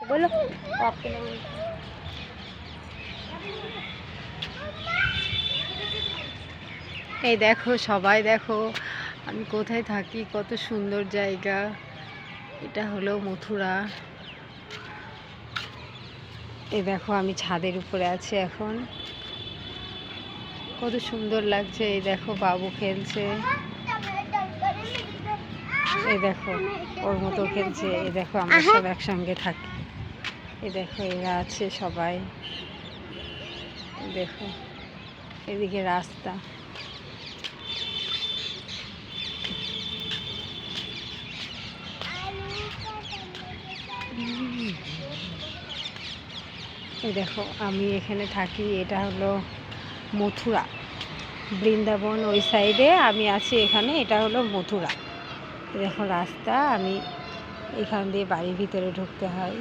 बोलो आपके नाम। এই দেখো সবাই দেখো আমি কোথায় থাকি, কত সুন্দর জায়গা। এটা হলো মথুরা। এই দেখো আমি ছাদের উপরে আছি এখন, কত সুন্দর লাগছে। এই দেখো বাবু খেলছে, এই দেখো ওর মতো খেলছে। এই দেখো আমরা সব একসঙ্গে থাকি। এই দেখো এরা আছে সবাই। দেখো এদিকে রাস্তা। এই দেখো আমি এখানে থাকি, এটা হলো মথুরা। বৃন্দাবন ওই সাইডে, আমি আছি এখানে, এটা হলো মথুরা। দেখো রাস্তা, আমি এখান দিয়ে বাড়ির ভিতরে ঢুকতে হয়।